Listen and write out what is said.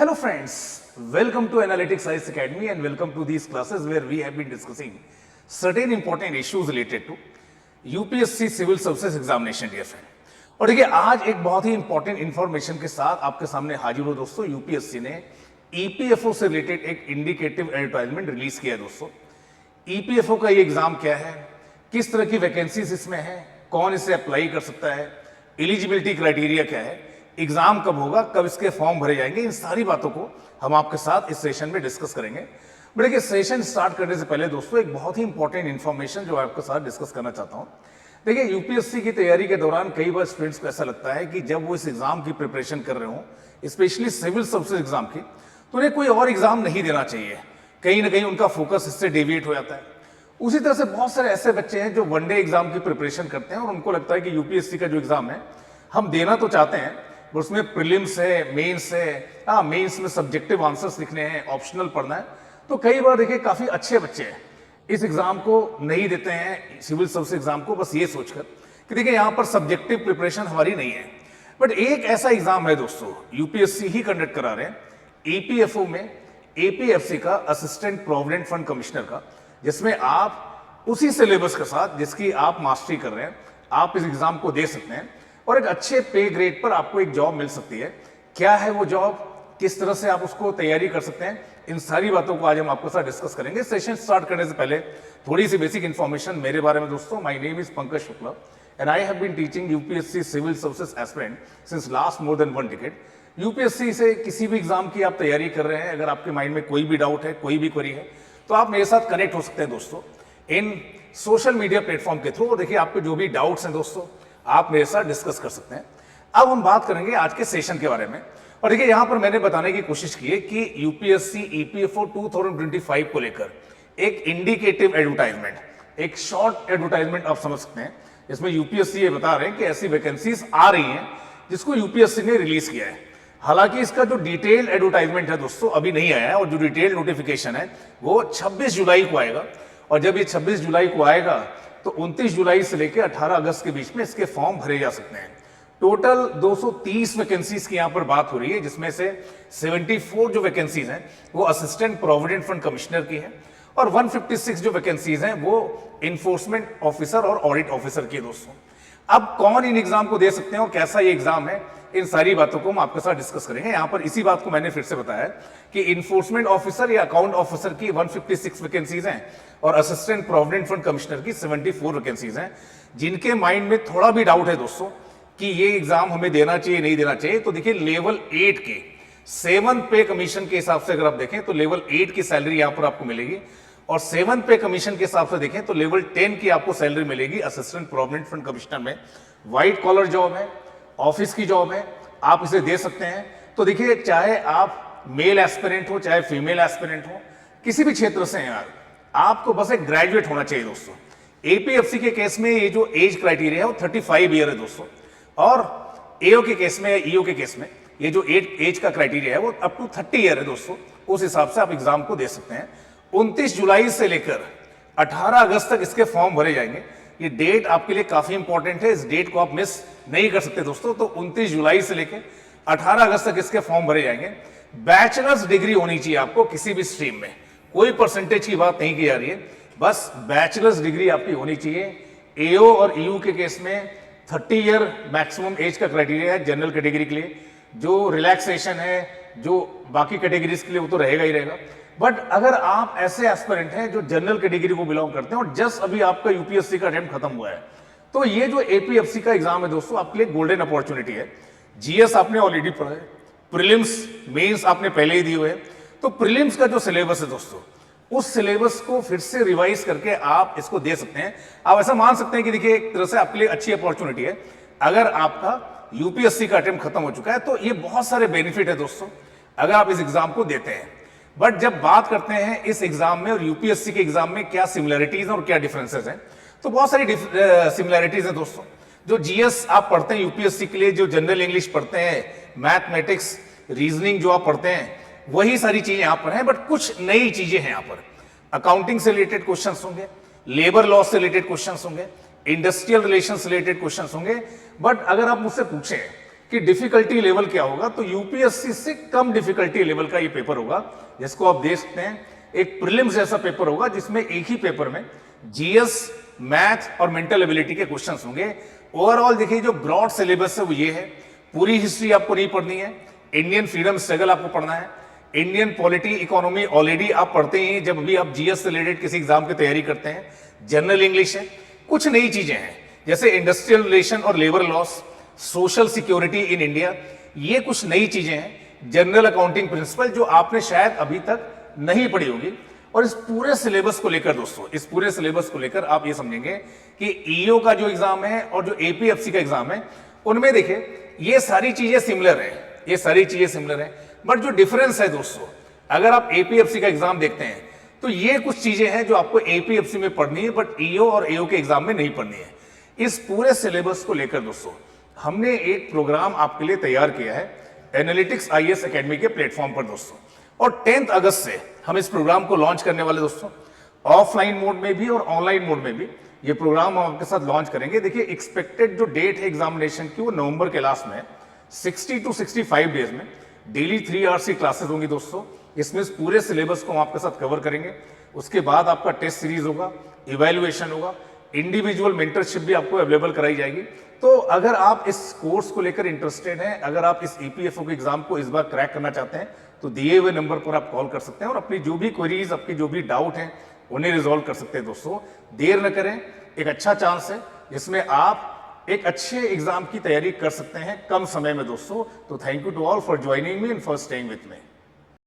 Hello friends, welcome to Analytics IAS Academy and welcome to these classes where we have been discussing certain important issues related to UPSC Civil Services Examination dear friend. और देखिए आज एक बहुत ही important information के साथ आपके सामने हाजिर हो दोस्तों। यूपीएससी ने ईपीएफओ से रिलेटेड एक इंडिकेटिव एडवर्टाइजमेंट रिलीज किया है दोस्तों। ईपीएफओ का ये एग्जाम क्या है, किस तरह की वैकेंसीज इसमें है, कौन इसे अप्लाई कर सकता है, एलिजिबिलिटी क्राइटेरिया क्या है, एग्जाम कब होगा, कब इसके फॉर्म भरे जाएंगे, इन सारी बातों को हम आपके साथ इस सेशन में डिस्कस करेंगे। बट देखिए सेशन स्टार्ट करने से पहले दोस्तों एक बहुत ही इंपॉर्टेंट इन्फॉर्मेशन जो आपके साथ डिस्कस करना चाहता हूं। देखिए यूपीएससी की तैयारी के दौरान कई बार स्टूडेंट्स को ऐसा लगता है कि जब वो इस एग्जाम की प्रिपरेशन कर रहे हो, स्पेशली सिविल सर्विसेज एग्जाम की, तो उन्हें कोई और एग्जाम नहीं देना चाहिए। कहीं ना कहीं उनका फोकस इससे डेविएट हो जाता है। उसी तरह से बहुत सारे ऐसे बच्चे हैं जो वनडे एग्जाम की प्रिपरेशन करते हैं और उनको लगता है कि यूपीएससी का जो एग्जाम है हम देना तो चाहते हैं, उसमें प्रीलिम्स है, मेंस है, मेंस में सब्जेक्टिव आंसर्स लिखने हैं, ऑप्शनल पढ़ना है। तो कई बार देखिए काफी अच्छे बच्चे हैं इस एग्जाम को नहीं देते हैं, सिविल सर्विस एग्जाम को, बस ये सोचकर कि देखिए यहाँ पर सब्जेक्टिव प्रिपरेशन हमारी नहीं है। बट एक ऐसा एग्जाम है दोस्तों, यूपीएससी ही कंडक्ट करा रहे हैं, ईपीएफओ में एपीएफसी का असिस्टेंट प्रोविडेंट फंड कमिश्नर का, जिसमें आप उसी सिलेबस के साथ जिसकी आप मास्टरी कर रहे हैं आप इस एग्जाम को दे सकते हैं और एक अच्छे पे ग्रेड पर आपको एक जॉब मिल सकती है। क्या है वो जॉब, किस तरह से आप उसको तैयारी कर सकते हैं, इन सारी बातों को आज हम आपके साथ डिस्कस करेंगे। सेशन स्टार्ट करने से पहले थोड़ी सी बेसिक इन्फॉर्मेशन मेरे बारे में दोस्तों। My name is Pankaj Shukla and I have been teaching UPSC civil services aspirant since last more than 1 decade. UPSC से किसी भी एग्जाम की आप तैयारी कर रहे हैं, अगर आपके माइंड में कोई भी डाउट है, कोई भी क्वेरी है, तो आप मेरे साथ कनेक्ट हो सकते हैं दोस्तों इन सोशल मीडिया प्लेटफॉर्म के थ्रू। और देखिए आपके जो भी डाउट्स हैं दोस्तों आप मेरे साथ डिस्कस कर सकते हैं। अब हम बात करेंगे आज के सेशन के बारे में। और देखिए यहां पर मैंने बताने की कोशिश की है कि यूपीएससी ईपीएफओ 2025 को लेकर एक इंडिकेटिव एडवर्टाइजमेंट, एक शॉर्ट एडवर्टाइजमेंट आप समझ सकते हैं, इसमें यूपीएससी ये बता रहे हैं कि ऐसी वैकेंसीज आ रही हैं जिसको यूपीएससी ने रिलीज किया है। हालांकि इसका जो डिटेल एडवर्टाइजमेंट है दोस्तों अभी नहीं आया है और जो डिटेल नोटिफिकेशन है वो 26 जुलाई को आएगा। और जब ये 26 जुलाई को आएगा तो 29 जुलाई से लेकर 18 अगस्त के बीच में इसके फॉर्म भरे जा सकते हैं। टोटल 230 वैकेंसीज की यहां पर बात हो रही है, जिसमें से 74 जो वैकेंसीज हैं वो असिस्टेंट प्रोविडेंट फंड कमिश्नर की है और 156 जो वैकेंसीज हैं वो इन्फोर्समेंट ऑफिसर और ऑडिट ऑफिसर की है दोस्तों। अब कौन इन एग्जाम को दे सकते हैं और कैसा ये एग्जाम है, इन सारी बातों को हम आपके साथ डिस्कस करेंगे। यहां पर इसी बात को मैंने फिर से बताया कि इन्फोर्समेंट ऑफिसर या अकाउंट ऑफिसर की 156 वैकेंसीज हैं और असिस्टेंट प्रोविडेंट फंड कमिश्नर की 74 वैकेंसीज हैं। जिनके माइंड में थोड़ा भी डाउट है दोस्तों कि ये एग्जाम हमें देना चाहिए नहीं देना चाहिए, तो देखिए लेवल 8 के 7 पे कमीशन के हिसाब से अगर आप देखें तो लेवल 8 की सैलरी यहां पर आपको मिलेगी और 7 पे कमीशन के हिसाब से देखें तो लेवल 10 की आपको सैलरी मिलेगी असिस्टेंट प्रोविडेंट फंड कमिश्नर में। व्हाइट कॉलर जॉब है, ऑफिस की जॉब है, आप इसे दे सकते हैं। तो देखिए चाहे आप मेल एस्पिरेंट हो चाहे फीमेल एस्पिरेंट हो, किसी भी क्षेत्र से हैं आपको बस एक ग्रेजुएट होना चाहिए दोस्तों। एपीएफसी के केस में ये जो एज क्राइटेरिया है वो 35 ईयर है दोस्तों और एओ के केस में, ईओ के केस में ये जो एज का क्राइटेरिया है वो अप टू 30 ईयर है दोस्तों। उस हिसाब से आप एग्जाम को दे सकते हैं। 29 जुलाई से लेकर 18 अगस्त तक इसके फॉर्म भरे जाएंगे। ये डेट आपके लिए काफी इंपॉर्टेंट है, इस डेट को आप मिस नहीं कर सकते दोस्तों। तो 29 जुलाई से लेकर 18 अगस्त तक इसके फॉर्म भरे जाएंगे। बैचलर्स डिग्री होनी चाहिए आपको किसी भी स्ट्रीम में, कोई परसेंटेज की बात नहीं की जा रही है, बस बैचलर्स डिग्री आपकी होनी चाहिए। एओ और ईयू के केस में 30 ईयर मैक्सिमम एज का क्राइटेरिया है जनरल कैटेगरी के लिए। जो रिलैक्सेशन है जो बाकी कैटेगरीज के लिए वो तो रहेगा ही रहेगा। बट अगर आप ऐसे एस्पिरेंट हैं जो जनरल कैटेगरी को बिलोंग करते हैं और जस्ट अभी आपका यूपीएससी का अटेम्प्ट खत्म हुआ है, तो ये जो एपीएफसी का एग्जाम है दोस्तों आपके लिए गोल्डन अपॉर्चुनिटी है। जीएस आपने ऑलरेडी पढ़ा है, प्रीलिम्स मेंस आपने पहले ही दिए हुए हैं। तो प्रीलिम्स का जो सिलेबस है दोस्तों उस सिलेबस को फिर से रिवाइज करके आप इसको दे सकते हैं। आप ऐसा मान सकते हैं कि देखिए एक तरह से आपके लिए अच्छी अपॉर्चुनिटी है। अगर आपका यूपीएससी का अटेम्प्ट खत्म हो चुका है तो ये बहुत सारे बेनिफिट है दोस्तों अगर आप इस एग्जाम को देते हैं। बट जब बात करते हैं इस एग्जाम में और यूपीएससी के एग्जाम में क्या सिमिलरिटीज और क्या डिफरेंसेस हैं, तो बहुत सारी सिमिलरिटीज हैं दोस्तों। जो जीएस आप पढ़ते हैं यूपीएससी के लिए, जो जनरल इंग्लिश पढ़ते हैं, मैथमेटिक्स, रीजनिंग जो आप पढ़ते हैं, वही सारी चीजें यहां पर हैं। बट कुछ नई चीजें हैं यहां पर। अकाउंटिंग से रिलेटेड क्वेश्चंस होंगे, लेबर लॉ से रिलेटेड क्वेश्चंस होंगे, इंडस्ट्रियल रिलेशन से रिलेटेड क्वेश्चंस होंगे। बट अगर आप मुझसे पूछें कि डिफिकल्टी लेवल क्या होगा, तो यूपीएससी से कम डिफिकल्टी लेवल का ये पेपर होगा, जिसको आप देख सकते हैं एक प्रीलिम्स जैसा पेपर होगा, जिसमें एक ही पेपर में जीएस, मैथ और मेंटल एबिलिटी के क्वेश्चंस होंगे। ओवरऑल देखिए जो ब्रॉड सिलेबस है वो ये है, पूरी हिस्ट्री आपको नहीं पढ़नी है, इंडियन फ्रीडम स्ट्रगल आपको पढ़ना है, इंडियन पॉलिटी इकोनॉमी ऑलरेडी आप पढ़ते ही हैं जब भी आप जीएस से रिलेटेड किसी एग्जाम की तैयारी करते हैं, जनरल इंग्लिश है, कुछ नई चीजें हैं जैसे इंडस्ट्रियल रिलेशन और labour laws, social security in India, ये कुछ नई चीजें हैं, जनरल अकाउंटिंग प्रिंसिपल जो आपने शायद अभी तक नहीं पढ़ी होगी। और इस पूरे सिलेबस को लेकर दोस्तों, इस पूरे सिलेबस को लेकर आप ये समझेंगे कि ईओ का जो एग्जाम है और जो एपीएफसी का एग्जाम है उनमें देखिए ये सारी चीजें सिमिलर है, ये सारी चीजें सिमिलर है, बट जो डिफरेंस है दोस्तों, अगर आप एपीएफसी का एग्जाम देखते हैं तो ये कुछ चीजें हैं जो आपको एपीएफसी में पढ़नी है बट ईओ और एओ के एग्जाम में नहीं पढ़नी है। इस पूरे सिलेबस को लेकर दोस्तों हमने एक प्रोग्राम आपके लिए तैयार किया है एनालिटिक्स आईएएस एकेडमी के प्लेटफॉर्म पर दोस्तों, और 10 अगस्त से हम इस प्रोग्राम को लॉन्च करने वाले दोस्तों, ऑफलाइन मोड में भी और ऑनलाइन मोड में भी ये प्रोग्राम हम आपके साथ लॉन्च करेंगे। देखिए एक्सपेक्टेड जो डेट है एग्जामिनेशन की वो नवंबर के लास्ट में 60 to 65 डेज में डेली 3 आवर्स की क्लासेस होंगी दोस्तों। इसमें इस पूरे सिलेबस को हम आपके साथ कवर करेंगे। उसके बाद आपका टेस्ट सीरीज होगा, इवैल्यूएशन होगा, इंडिविजुअल मेंटरशिप भी आपको अवेलेबल कराई जाएगी। तो अगर आप इस कोर्स को लेकर इंटरेस्टेड हैं, अगर आप इस ईपीएफओ के एग्जाम को इस बार क्रैक करना चाहते हैं तो दिए हुए नंबर पर आप कॉल कर सकते हैं और अपनी जो भी क्वेरीज, आपकी जो भी डाउट हैं उन्हें रिजॉल्व कर सकते हैं दोस्तों। देर न करें, एक अच्छा चांस है जिसमें आप एक अच्छे एग्जाम की तैयारी कर सकते हैं कम समय में दोस्तों। तो thank you to all for joining me and for staying with me.